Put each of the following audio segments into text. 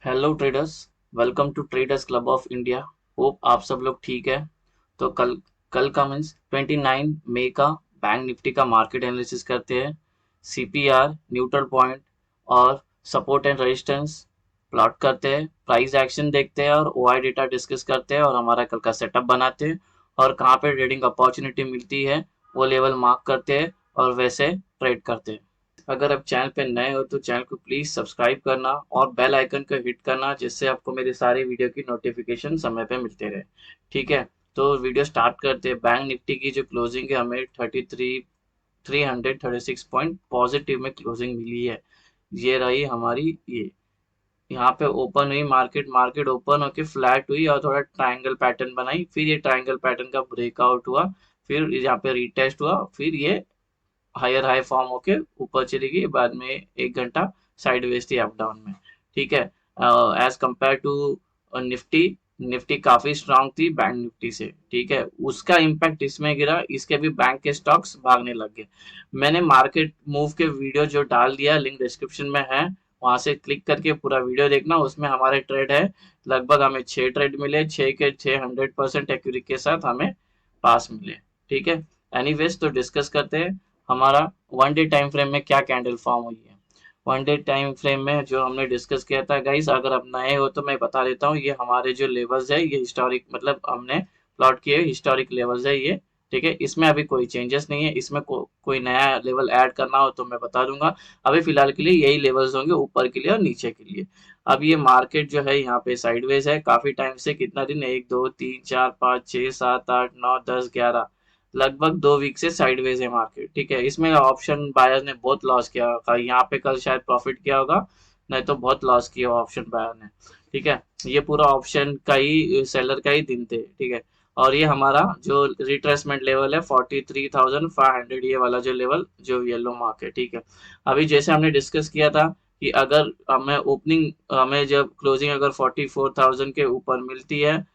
Hello traders. Welcome to traders club of India. Hope आप सब लोग ठीक है। तो कल कल का मीन्स 29 मई का बैंक निफ्टी का मार्केट एनालिसिस करते हैं। सीपीआर, न्यूट्रल पॉइंट और सपोर्ट एंड रेजिस्टेंस प्लॉट करते हैं, प्राइस एक्शन देखते हैं और ओआई डेटा डिस्कस करते हैं और हमारा कल का सेटअप बनाते हैं और कहाँ पे ट्रेडिंग अपॉर्चुनिटी मिलती है वो लेवल मार्क करते हैं और वैसे ट्रेड करते हैं। अगर आप चैनल पे नए हो तो चैनल को प्लीज सब्सक्राइब करना और बेल आइकन को हिट करना, जिससे आपको मेरी सारी वीडियो की नोटिफिकेशन समय पे मिलते रहे। ठीक है, तो वीडियो स्टार्ट करते हैं। बैंक निफ्टी की जो क्लोजिंग है, हमें 336 पॉइंट पॉजिटिव में क्लोजिंग मिली है। ये रही हमारी ये यहाँ पे ओपन हुई मार्केट, मार्केट ओपन होके फ्लैट हुई और थोड़ा ट्रायंगल पैटर्न बनाई, फिर ये ट्रायंगल पैटर्न का ब्रेकआउट हुआ, फिर यहाँ पे रीटेस्ट हुआ, फिर ये हायर हाई फॉर्म होके ऊपर चली गई, बाद में 1 घंटा साइडवेज थी अप डाउन में। ठीक है, as compare to Nifty, Nifty काफी स्ट्रांग थी बैंक निफ्टी से। ठीक है, उसका इम्पैक्ट इसमें गिरा, इसके भी बैंक के स्टॉक्स भागने लग गए। मैंने मार्केट मूव के वीडियो जो डाल दिया, लिंक डिस्क्रिप्शन में है, वहां से क्लिक करके पूरा वीडियो देखना। उसमें हमारे ट्रेड है, लगभग हमें 6 ट्रेड मिले, 6 के 6 100% एक्यूरेट के साथ हमें पास मिले। ठीक है, एनीवेज तो डिस्कस करते हैं हमारा वन डे टाइम फ्रेम में क्या कैंडल फॉर्म हुई है। वन डे टाइम फ्रेम में जो हमने डिस्कस किया था गाइस, अगर आप नए हो तो मैं बता देता हूँ, ये हमारे जो लेवल्स है ये हिस्टोरिक, मतलब हमने प्लॉट किए हिस्टोरिक लेवल्स है ये। ठीक है, इसमें अभी कोई चेंजेस नहीं है, इसमें कोई नया लेवल ऐड करना हो तो मैं बता दूंगा। अभी फिलहाल के लिए यही लेवल्स होंगे, ऊपर के लिए और नीचे के लिए। अब ये मार्केट जो है यहाँ पे साइडवेज है काफी टाइम से, कितना दिन, 1 2 3 4 5 6 7 8 9 10 11, लगभग 2 वीक से साइडवेज है मार्केट। ठीक है, इसमें ऑप्शन बायर ने बहुत लॉस किया होगा, यहाँ पे कल शायद प्रॉफिट किया होगा, नहीं तो बहुत लॉस किया ऑप्शन बायर ने। ठीक है, ये पूरा ऑप्शन का ही सेलर का ही दिन थे। ठीक है, और ये हमारा जो रिट्रेसमेंट लेवल है 43,500, ये वाला जो लेवल जो येलो मार्क है। ठीक है, अभी जैसे हमने डिस्कस किया था कि अगर हमें ओपनिंग, हमें जब क्लोजिंग अगर 44,000 के ऊपर मिलती है,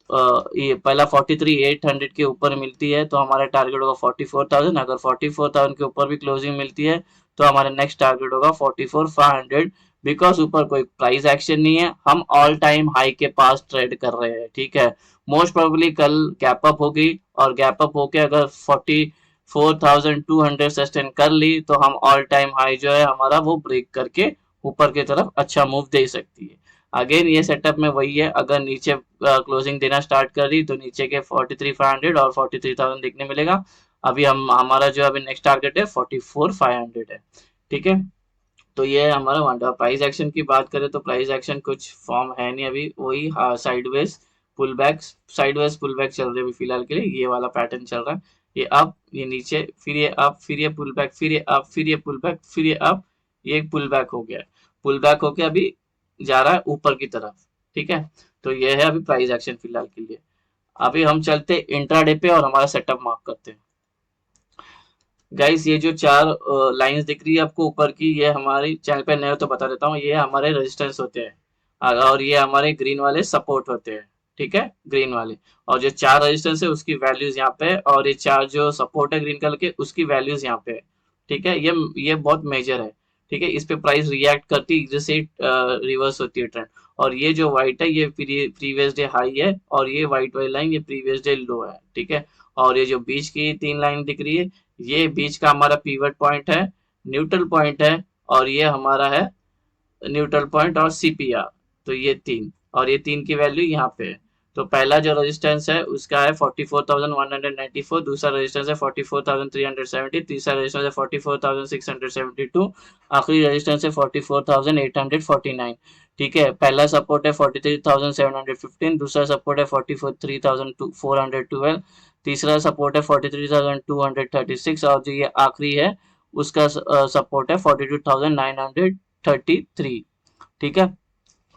ये पहला 43,800 के ऊपर मिलती है तो हमारा टारगेट होगा 44,000। अगर 44,000 के ऊपर भी क्लोजिंग मिलती है तो हमारा नेक्स्ट टारगेट होगा 44,500। बिकॉज ऊपर कोई प्राइस एक्शन नहीं है, हम ऑल टाइम हाई के पास ट्रेड कर रहे हैं। ठीक है, मोस्ट प्रोबेबली कल गैप अप होगी और गैप अप होके अगर 44,200 सस्टेन कर ली तो हम ऑल टाइम हाई जो है हमारा वो ब्रेक करके ऊपर की तरफ अच्छा मूव दे सकती है। अगेन ये सेटअप में वही है, अगर नीचे क्लोजिंग देना स्टार्ट कर रही तो नीचे के 43,500 और 43,000 देखने मिलेगा। अभी हम हमारा जो अभी नेक्स्ट टारगेट है 44,500 है। ठीक है, तो ये है हमारा वन। प्राइस एक्शन की बात करें तो प्राइस एक्शन कुछ फॉर्म है नहीं अभी, वही sideways pull back, sideways pull back चल रहे हैं अभी फिलहाल के लिए, ये वाला पैटर्न चल रहा है। ये अप, ये नीचे, फिर ये अप, फिर ये पुल बैक, फिर ये अप, फिर ये पुल बैक, फिर ये अप, ये पुल बैक हो गया। पुल बैक होके अभी जा रहा है ऊपर की तरफ। ठीक है, तो ये है अभी प्राइस एक्शन फिलहाल के लिए। अभी हम चलते इंट्राडे पे और हमारा सेटअप मार्क करते हैं। गाइस, ये जो चार लाइंस दिख रही है आपको ऊपर की, ये हमारे चैनल पे नए हो तो बता देता हूँ, ये हमारे रेजिस्टेंस होते हैं और ये हमारे ग्रीन वाले सपोर्ट होते हैं। ठीक है, ग्रीन वाले, और जो चार रेजिस्टेंस है उसकी वैल्यूज यहाँ पे है, और ये चार जो सपोर्ट है ग्रीन कलर के उसकी वैल्यूज यहाँ पे है। ठीक है, ये बहुत मेजर है। ठीक है, इस पे प्राइस रिएक्ट करती है जैसे रिवर्स होती है ट्रेंड। और ये जो व्हाइट है ये प्रीवियस डे हाई है, और ये व्हाइट वाली लाइन ये प्रीवियस डे लो है। ठीक है, और ये जो बीच की तीन लाइन दिख रही है, ये बीच का हमारा पीवट पॉइंट है, न्यूट्रल पॉइंट है, और ये हमारा है न्यूट्रल पॉइंट और सीपीआर। तो ये तीन, और ये तीन की वैल्यू यहाँ पे है। तो पहला जो रेजिस्टेंस है उसका है 44,194, दूसरा रेजिस्टेंस है 44,370, तीसरा रेजिस्टेंस है 44,672, आखिरी रेजिस्टेंस है 44,849। ठीक है, पहला सपोर्ट है 43,715, दूसरा सपोर्ट है 43,412, तीसरा सपोर्ट है 43,236, और जो ये आखिरी है उसका सपोर्ट है 42,933। ठीक है,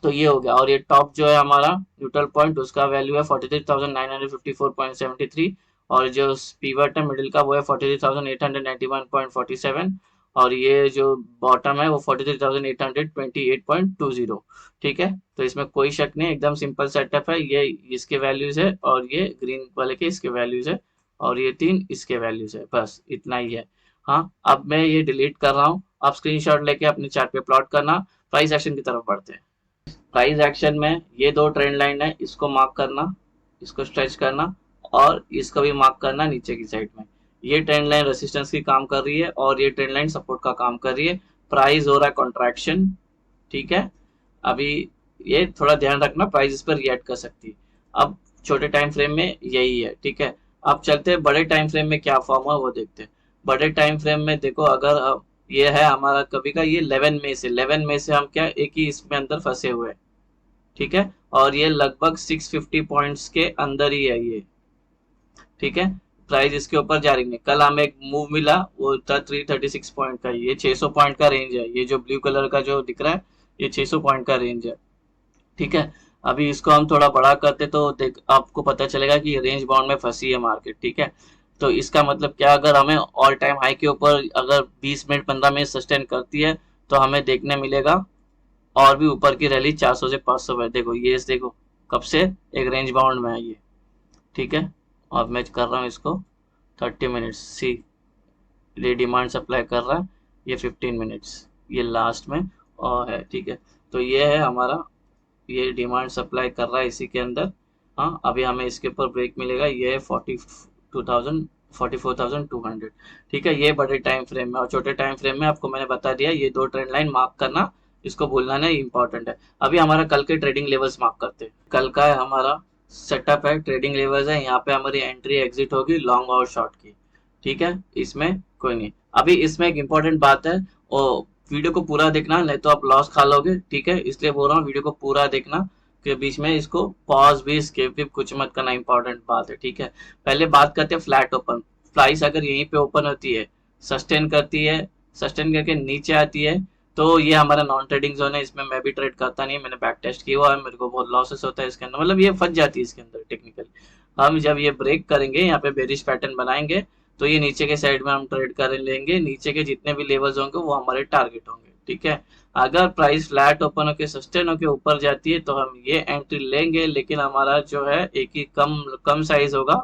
तो ये हो गया, और ये टॉप जो है हमारा न्यूट्रल पॉइंट उसका वैल्यू है 43,954.73, और जो पीवट है मिडिल का वो है 43,891.47, और ये जो बॉटम है वो 43,828.20। ठीक है, तो इसमें कोई शक नहीं, एकदम सिंपल सेटअप है। ये इसके वैल्यूज है और ये ग्रीन वाले के इसके वैल्यूज है, और ये तीन इसके वैल्यूज है, बस इतना ही है। हाँ, अब मैं ये डिलीट कर रहा हूँ, आप स्क्रीनशॉट लेके अपने चार्ट पे प्लॉट करना। प्राइस एक्शन की तरफ बढ़ते हैं। प्राइस एक्शन में ये दो ट्रेंड लाइन है, इसको मार्क करना, इसको स्ट्रेच करना और इसको भी मार्क करना नीचे की साइड में। ये ट्रेंड लाइन रेसिस्टेंस की काम कर रही है और ये ट्रेंड लाइन सपोर्ट का काम कर रही है। प्राइस हो रहा है कॉन्ट्रैक्शन, ठीक है। अभी ये थोड़ा ध्यान रखना, प्राइस इस पर रिएक्ट कर सकती है। अब छोटे टाइम फ्रेम में यही है, ठीक है। अब चलते हैं बड़े टाइम फ्रेम में क्या फॉर्म है वो देखते हैं। बड़े टाइम फ्रेम में देखो, अगर ये है हमारा कभी का ये 11 में से हम क्या एक ही इसमें अंदर फंसे हुए हैं, ठीक है। और ये लगभग 650 पॉइंट्स के अंदर ही है ये, ठीक है। प्राइस इसके ऊपर जा रही है। कल हमें एक मूव मिला, वो था 336 पॉइंट का। ये 600 पॉइंट का रेंज है, ये जो ब्लू कलर का जो दिख रहा है ये 600 पॉइंट का रेंज है, ठीक है। अभी इसको हम थोड़ा बड़ा करते तो देख आपको पता चलेगा कि रेंज बाउंड में फंसी है मार्केट, ठीक है। तो इसका मतलब क्या, अगर हमें ऑल टाइम हाई के ऊपर अगर 20 मिनट 15 मिनट सस्टेन करती है तो हमें देखने मिलेगा और भी ऊपर की रैली 400 से 500 में। देखो ये देखो कब से एक रेंज बाउंड में है ये, ठीक है। और मैं कर रहा हूँ इसको 30 मिनट्स, सी ये डिमांड सप्लाई कर रहा है, ये 15 मिनट्स ये लास्ट में और है, ठीक है। तो ये है हमारा, ये डिमांड सप्लाई कर रहा है इसी के अंदर। हाँ, अभी हमें इसके ऊपर ब्रेक मिलेगा, ये है 42,000 44,200, ठीक है। ये बड़े टाइम फ्रेम में। और छोटे टाइम फ्रेम में आपको मैंने बता दिया, ये दो ट्रेंड लाइन मार्क करना, इसको भूलना नहीं, इंपॉर्टेंट है। अभी हमारा कल के ट्रेडिंग लेवल्स मार्क करते हैं। कल का है हमारा सेटअप है, ट्रेडिंग लेवल्स है, यहाँ पे हमारी एंट्री एग्जिट होगी लॉन्ग और शॉर्ट की, ठीक है। इसमें कोई नहीं। अभी इसमें एक इम्पोर्टेंट बात है, और वीडियो को पूरा देखना नहीं तो आप लॉस खा लोगे, ठीक है। इसलिए बोल रहा हूँ वीडियो को पूरा देखना, के बीच में इसको पॉज भी स्किप भी कुछ मत करना, इंपॉर्टेंट बात है, ठीक है। पहले बात करते हैं फ्लैट ओपन। प्राइस अगर यहीं पे ओपन होती है, सस्टेन करती है, सस्टेन करके नीचे आती है, तो ये हमारा नॉन ट्रेडिंग जोन है, इसमें मैं भी ट्रेड करता नहीं, मैंने बैक टेस्ट किया हुआ है, मेरे को बहुत लॉसेस होता है इसके अंदर, मतलब ये फंस जाती है इसके अंदर टेक्निकली। हम जब ये ब्रेक करेंगे, यहाँ पे बेरिश पैटर्न बनाएंगे, तो ये नीचे के साइड में हम ट्रेड कर लेंगे, नीचे के जितने भी लेवल्स होंगे वो हमारे टारगेट होंगे, ठीक है। अगर प्राइस फ्लैट ओपन होके सस्टेन होके ऊपर जाती है तो हम ये एंट्री लेंगे, लेकिन हमारा जो है एक ही कम कम साइज होगा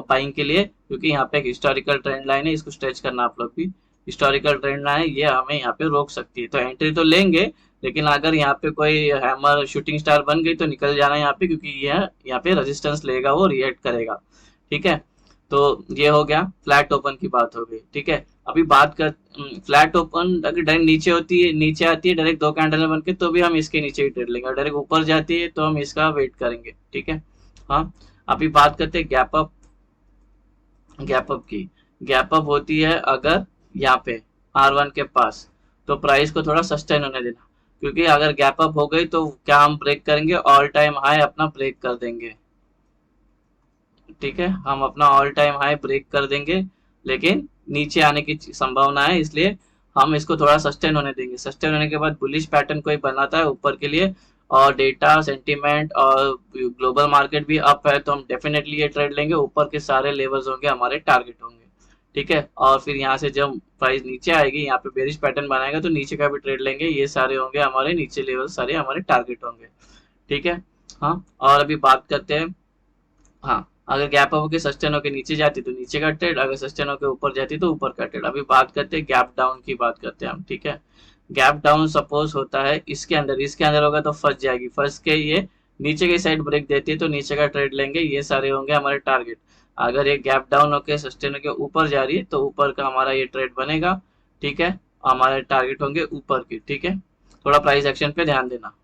बाइंग के लिए, क्योंकि यहाँ पे एक हिस्टोरिकल ट्रेंड लाइन है, इसको स्ट्रेच करना आप लोग भी। हिस्टोरिकल ट्रेंड लाइन है, ये हमें यहाँ पे रोक सकती है, तो एंट्री तो लेंगे, लेकिन अगर यहाँ पे कोई हैमर शूटिंग स्टार बन गई तो निकल जाना यहाँ पे, क्योंकि ये यहाँ पे रेजिस्टेंस लेगा, वो रिएक्ट करेगा, ठीक है। तो ये हो गया, फ्लैट ओपन की बात हो गई, ठीक है। अभी बात कर फ्लैट ओपन अगर डायरेक्ट नीचे होती है, नीचे आती है डायरेक्ट दो कैंडल बन के, तो भी हम इसके नीचे ही ट्रेड लेंगे, और डायरेक्ट ऊपर जाती है तो हम इसका वेट करेंगे, ठीक है। हाँ, अभी बात करते हैं गैप अप। गैप अप की, गैप अप होती है अगर यहाँ पे R1 के पास, तो प्राइस को थोड़ा सस्टेन होने देना, क्योंकि अगर गैप अप हो गई तो क्या हम ब्रेक करेंगे, ऑल टाइम हाई अपना ब्रेक कर देंगे, ठीक है। हम अपना ऑल टाइम हाई ब्रेक कर देंगे, लेकिन नीचे आने की संभावना है, इसलिए हम इसको थोड़ा सस्टेन होने देंगे। सस्टेन होने के बाद बुलिश पैटर्न कोई बनाता है ऊपर के लिए, और डेटा सेंटीमेंट और ग्लोबल मार्केट भी अप है, तो हम डेफिनेटली ये ट्रेड लेंगे, ऊपर के सारे लेवल्स होंगे हमारे टारगेट होंगे, ठीक है। और फिर यहाँ से जब प्राइस नीचे आएगी, यहाँ पे बेरिश पैटर्न बनाएगा, तो नीचे का भी ट्रेड लेंगे, ये सारे होंगे हमारे नीचे लेवल, सारे हमारे टारगेट होंगे, ठीक है। हाँ, और अभी बात करते हैं, हाँ, अगर गैप अप होके सस्टेन होके नीचे जाती तो नीचे का ट्रेड, अगर सस्टेन होके ऊपर जाती तो ऊपर का ट्रेड। अभी बात करते हैं गैप डाउन की, बात करते हैं हम, ठीक है। गैप डाउन सपोज होता है इसके अंदर होगा तो फंस जाएगी, फंस के ये नीचे की साइड ब्रेक देती है तो नीचे का ट्रेड लेंगे, ये सारे होंगे हमारे टारगेट। अगर ये गैप डाउन होके सस्टेन होके ऊपर जा रही है तो ऊपर का हमारा ये ट्रेड बनेगा, ठीक है। हमारे टारगेट होंगे ऊपर की, ठीक है। थोड़ा प्राइस एक्शन पे ध्यान देना।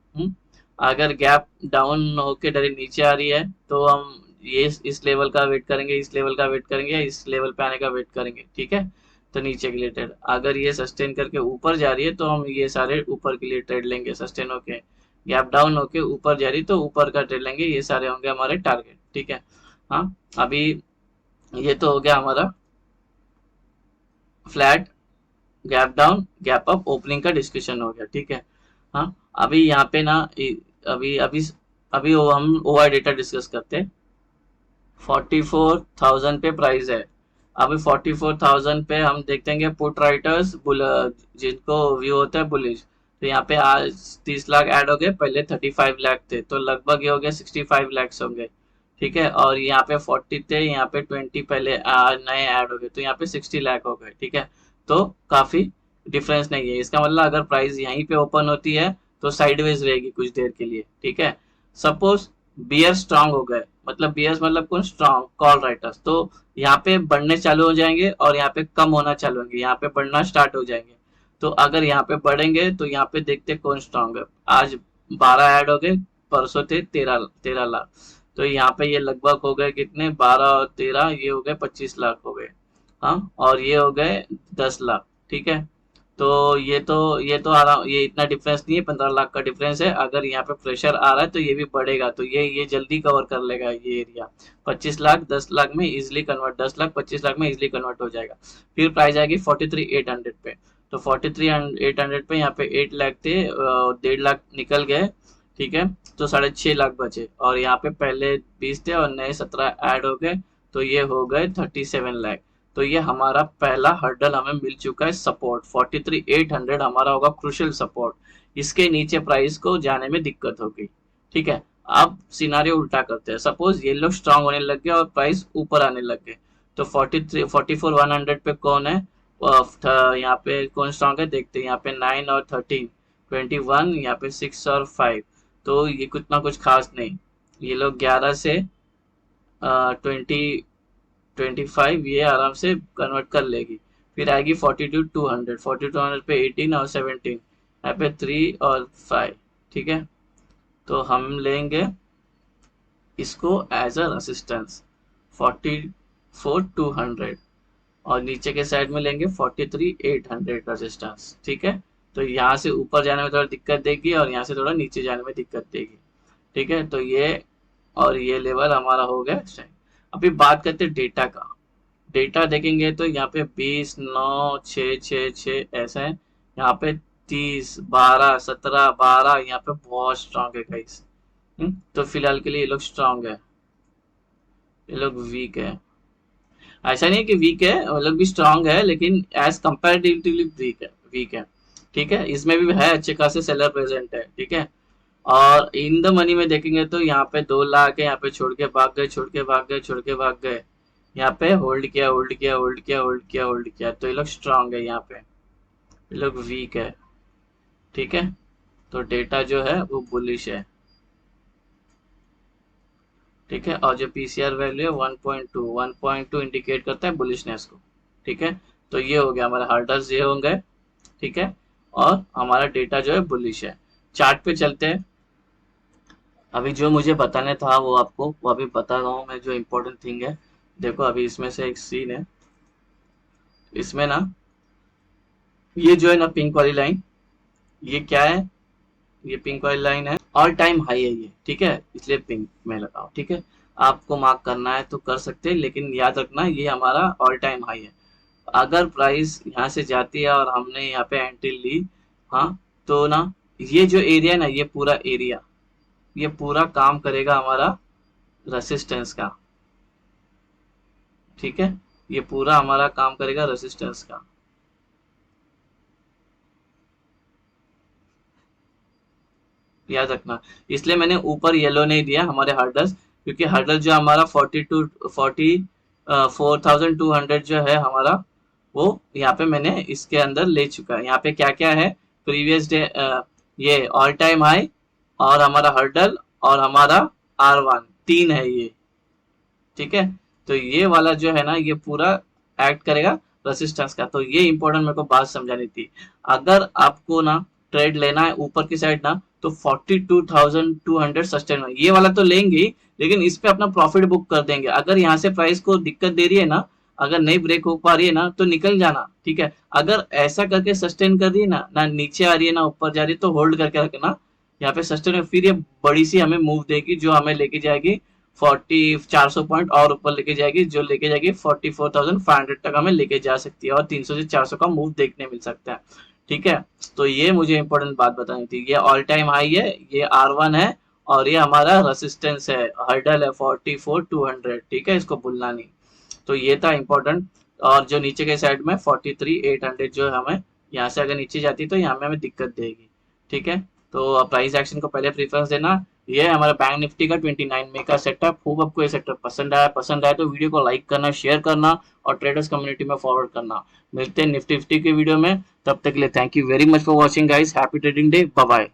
अगर गैप डाउन होके डायरेक्ट नीचे आ रही है तो हम ये इस लेवल का वेट करेंगे, इस लेवल का वेट करेंगे, या इस लेवल पे आने का वेट करेंगे, ठीक है। तो नीचे के लिए ट्रेड, अगर ये सस्टेन करके ऊपर जा रही है तो हम ये सारे ऊपर के लिए ट्रेड लेंगे, सस्टेन होके गैप डाउन होके ऊपर जा रही है तो ऊपर का ट्रेड लेंगे, ये सारे होंगे हमारे टारगेट, ठीक है। हाँ, अभी ये तो हो गया हमारा flat, gap down, gap up, opening का डिस्कशन हो गया, ठीक है। हाँ, अभी यहाँ पे ना अभी अभी अभी हम ओआई डेटा डिस्कस करते हैं। 44,000 पे प्राइस है। अभी 44,000 पे हम देखते हैं पुट राइटर्स जिनको व्यू होता है बुलिश, तो यहाँ पे आज 30 लाख ऐड हो गए, पहले 35 लाख थे, तो लगभग ये हो गया 65 लाख होंगे, ठीक है। और यहाँ पे 40 थे, यहाँ पे 20 पहले नए ऐड हो गए, तो यहाँ पे 60 लाख हो गए, ठीक है। तो काफी डिफरेंस नहीं है, इसका मतलब अगर प्राइस यहीं पे ओपन होती है तो साइडवेज रहेगी कुछ देर के लिए, ठीक है। सपोज बियर स्ट्रांग हो गए, मतलब बियर्स मतलब कौन, स्ट्रांग कॉल राइटर्स, तो यहाँ पे बढ़ने चालू हो जाएंगे और यहाँ पे कम होना चालू होंगे, यहाँ पे बढ़ना स्टार्ट हो जाएंगे। तो अगर यहाँ पे बढ़ेंगे तो यहाँ पे देखते हैं कौन स्ट्रांग है। आज 12 ऐड हो गए, परसों थे 13 लाख, तो यहाँ पे ये लगभग हो गए कितने, 12 और 13, ये हो गए 25 लाख हो गए। हाँ, और ये हो गए 10 लाख, ठीक है। तो ये तो आराम, ये इतना डिफरेंस नहीं है, 15 लाख का डिफरेंस है। अगर यहाँ पे प्रेशर आ रहा है तो ये भी बढ़ेगा, तो ये जल्दी कवर कर लेगा ये एरिया। 25 लाख 10 लाख में इजिली कन्वर्ट, 10 लाख 25 लाख में इजिली कन्वर्ट हो जाएगा। फिर प्राइस आएगी 43,800 पे। तो 43,800 पे यहाँ पे 8 लाख थे, 1.5 लाख निकल गए, ठीक है। तो 6.5 लाख बचे, और यहाँ पे पहले 20 थे और नए 17 ऐड हो गए, तो ये हो गए 37 लाख। तो ये हमारा पहला हर्डल हमें मिल चुका है, सपोर्ट 43,800 हमारा होगा क्रूशियल सपोर्ट। इसके नीचे प्राइस को जाने में दिक्कत होगी, ठीक है। अब सिनारियो उल्टा करते हैं, सपोज ये लोग स्ट्रांग होने लग गए और प्राइस ऊपर आने लग गए, तो 44,100 पे कौन है, यहाँ पे कौन स्ट्रांग है देखते हैं। यहाँ पे 9 और 13, 21, यहाँ पे 6 और 5, तो ये कुछ ना कुछ खास नहीं। ये लोग 11 से 25 ये आराम से कन्वर्ट कर लेगी। फिर आएगी 42,200, 42,200 पे 18 और 17, यहाँ पे 3 और 5, ठीक है। तो हम लेंगे इसको एज अ रेसिस्टेंस 44,200, और नीचे के साइड में लेंगे 43,800 रेजिस्टेंस, ठीक है। तो यहाँ से ऊपर जाने में थोड़ा दिक्कत देगी और यहाँ से थोड़ा नीचे जाने में दिक्कत देगी, ठीक है। तो ये और ये लेवल हमारा हो गया स्ट्रेंथ। अभी बात करते हैं डेटा का। डेटा देखेंगे तो यहाँ पे 20, 9, 6, 6, 6 ऐसा है। यहाँ पे 30, 12, 17, 12, यहाँ पे बहुत स्ट्रांग है गाइस। तो फिलहाल के लिए ये लोग स्ट्रांग है, ये लोग वीक है। ऐसा नहीं कि वीक है, वो लोग भी स्ट्रांग है, लेकिन एज कंपेरेटिवली वीक है, ठीक है। इसमें भी है अच्छे खासे सेलर प्रेजेंट है, ठीक है। और इन द मनी में देखेंगे तो यहाँ पे 2 लाख है, यहाँ पे छोड़ के भाग गए, छोड़ के भाग गए, छोड़ के भाग गए। यहाँ पे होल्ड किया, होल्ड किया, होल्ड किया, होल्ड किया, होल्ड किया, तो ये लोग स्ट्रांग है, यहाँ पे ये लोग वीक है, ठीक है। तो डेटा जो है वो बुलिश है, ठीक है। और जो पीसीआर वैल्यू है 1.2 इंडिकेट करता है बुलिशनेस को, ठीक है। तो ये हो गया हमारे हार्डर्स, ये होंगे, ठीक है। और हमारा डेटा जो है बुलिश है। चार्ट पे चलते हैं। अभी जो मुझे बताने था वो आपको वो अभी बता रहा हूँ मैं, जो इम्पोर्टेंट थिंग है। देखो अभी इसमें से एक सीन है, इसमें ना ये जो है ना पिंक वाली लाइन, ये क्या है, ये पिंक वाली लाइन है, ऑल टाइम हाई है ये, ठीक है, इसलिए पिंक में लगाओ, ठीक है। आपको मार्क करना है तो कर सकते हैं, लेकिन याद रखना ये हमारा ऑल टाइम हाई है। अगर प्राइस यहाँ से जाती है और हमने यहाँ पे एंट्री ली, हाँ, तो ना ये जो एरिया है ना, ये पूरा एरिया, ये पूरा काम करेगा हमारा रेसिस्टेंस का, ठीक है। ये पूरा हमारा काम करेगा रेसिस्टेंस का। याद रखना, इसलिए मैंने ऊपर येलो नहीं दिया हमारे हर्डल्स, क्योंकि हर्डल जो हमारा 4,200 जो है हमारा, वो यहाँ पे मैंने इसके अंदर ले चुका है। यहाँ पे क्या क्या है, प्रीवियस डे, ये ऑल टाइम हाई और हमारा हर्डल और हमारा R1, 3 है ये, ठीक है। तो ये वाला जो है ना, ये पूरा एक्ट करेगा रेसिस्टेंस का। तो ये इंपॉर्टेंट मेरे को बात समझानी थी। अगर आपको ना ट्रेड लेना है ऊपर की साइड ना, तो 42,200 सस्टेन, ये वाला तो लेंगे ही, लेकिन इस पे अपना प्रॉफिट बुक कर देंगे। अगर यहाँ से प्राइस को दिक्कत दे रही है ना, अगर नहीं ब्रेक हो पा रही है ना, तो निकल जाना, ठीक है। अगर ऐसा करके सस्टेन कर रही है ना, ना नीचे आ रही है ना ऊपर जा रही है, तो होल्ड करके रखना यहाँ पे सस्टेन। फिर ये बड़ी सी हमें मूव देगी, जो हमें लेके जाएगी 400 पॉइंट और ऊपर लेके जाएगी, जो लेके जाएगी 44,500 तक हमें लेके जा सकती है, और 300 से 400 का मूव देखने मिल सकता है, ठीक है। तो ये मुझे इंपॉर्टेंट बात बतानी थी। ये ऑल टाइम हाई है, ये R1 है, और ये हमारा रेसिस्टेंस है, हर्डल है 44,200, ठीक है, इसको भूलना नहीं। तो ये था इम्पोर्टेंट। और जो नीचे के साइड में 43,800 जो हमें यहाँ से अगर नीचे जाती तो यहाँ में हमें दिक्कत देगी, ठीक है। तो प्राइस एक्शन को पहले प्रीफरेंस देना। ये है हमारा बैंक निफ्टी का 29 मई का सेटअप। होप आपको ये सेटअप पसंद आया तो वीडियो को लाइक करना, शेयर करना और ट्रेडर्स कम्युनिटी में फॉरवर्ड करना। मिलते हैं निफ्टी के वीडियो में, तब तक के लिए thank you very much for watching guys. Happy trading day, bye bye.